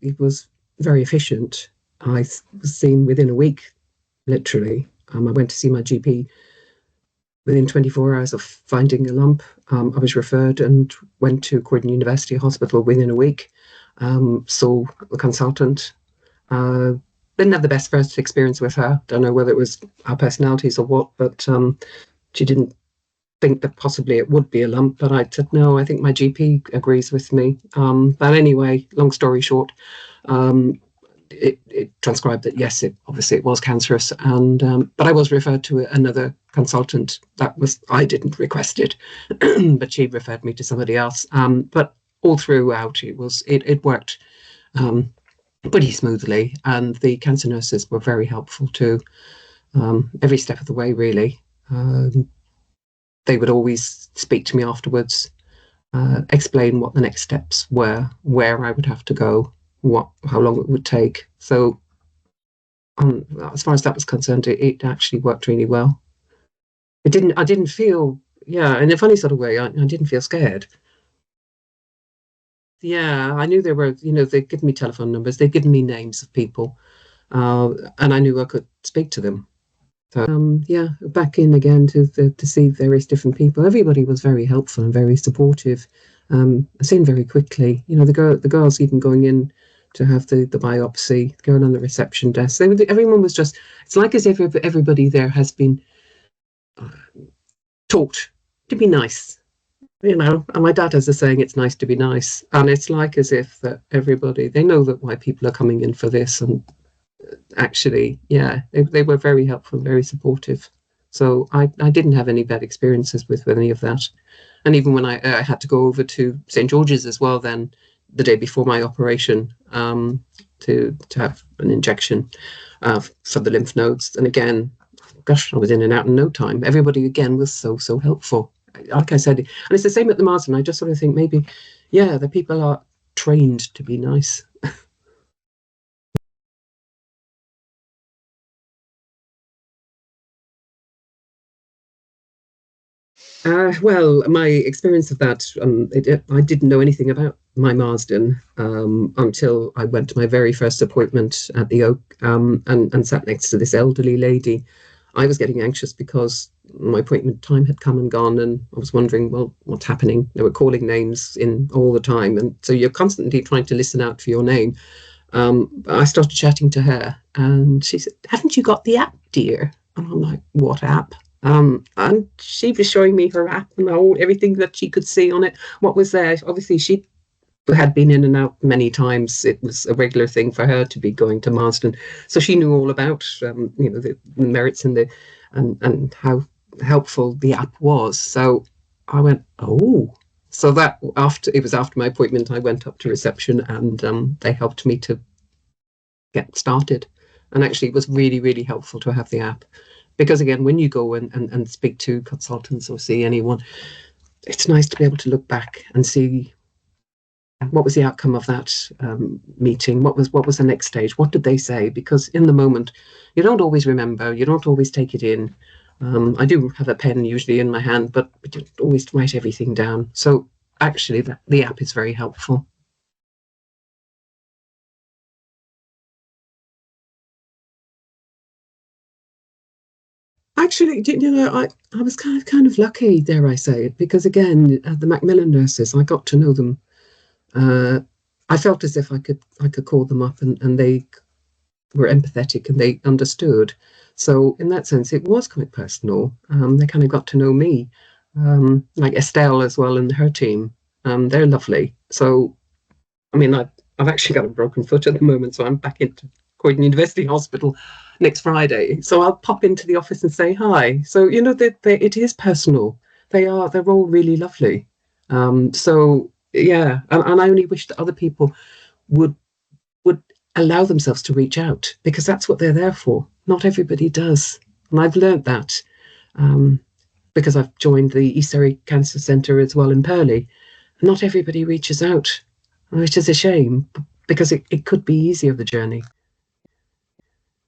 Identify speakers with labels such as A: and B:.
A: It was very efficient. I was seen within a week, literally. I went to see my GP within 24 hours of finding a lump. I was referred and went to Croydon University Hospital within a week. Saw a consultant. Uh, didn't have the best first experience with her. Don't know whether it was our personalities or what, but she didn't think that possibly it would be a lump. But I said, no, I think my GP agrees with me. But anyway, long story short, it transcribed that yes, obviously it was cancerous, and but I was referred to another consultant. That was, I didn't request it, but she referred me to somebody else. But all throughout, it worked pretty smoothly, and the cancer nurses were very helpful too, every step of the way, really. They would always speak to me afterwards, explain what the next steps were, where I would have to go, how long it would take. So as far as that was concerned, it actually worked really well. I didn't feel, yeah, in a funny sort of way, I didn't feel scared. Yeah, I knew they were, they'd given me telephone numbers, they'd given me names of people, and I knew I could speak to them. So, yeah, back in again to see various different people. Everybody was very helpful and very supportive. I seen very quickly, the girls even going in to have the biopsy, the girl on the reception desk. Everyone was just, it's like as if everybody there has been taught to be nice, and my dad has a saying, it's nice to be nice. And it's like as if that everybody, they know that why people are coming in for this. And actually, yeah, they were very helpful, very supportive. So I didn't have any bad experiences with any of that. And even when I had to go over to St. George's as well, then the day before my operation, to have an injection for the lymph nodes. And again, gosh, I was in and out in no time. Everybody again was so helpful. Like I said, and it's the same at the Marsden. I just sort of think maybe, yeah, the people are trained to be nice. Well, my experience of that, I didn't know anything about my Marsden until I went to my very first appointment at the Oak, and sat next to this elderly lady. I was getting anxious because my appointment time had come and gone, and I was wondering, well, what's happening? They were calling names in all the time, and so you're constantly trying to listen out for your name. I started chatting to her, and she said, "Haven't you got the app, dear?" And I'm like, "What app?" And she was showing me her app and everything that she could see on it. What was there? Obviously, she had been in and out many times. It was a regular thing for her to be going to Marsden, so she knew all about the merits and how helpful the app was. So I went, oh. So that after my appointment, I went up to reception, and they helped me to get started. And actually, it was really, really helpful to have the app, because again, when you go and speak to consultants or see anyone, it's nice to be able to look back and see what was the outcome of that meeting. What was the next stage? What did they say? Because in the moment, you don't always remember. You don't always take it in. I do have a pen usually in my hand, but I don't always write everything down. So actually, the app is very helpful. Actually, I was kind of lucky, dare I say it, because again, the Macmillan nurses, I got to know them. Uh, I felt as if I could call them up, and they were empathetic and they understood. So in that sense, it was quite personal. They kind of got to know me, like Estelle as well and her team. They're lovely. So I mean, I've actually got a broken foot at the moment, so I'm back into Croydon University Hospital next Friday. So I'll pop into the office and say hi. So it is personal. They're all really lovely. So yeah, and I only wish that other people would would allow themselves to reach out, because that's what they're there for. Not everybody does, and I've learned that, um, because I've joined the East Surrey Cancer Centre as well in Purley. Not everybody reaches out, which is a shame, because it could be easier, the journey.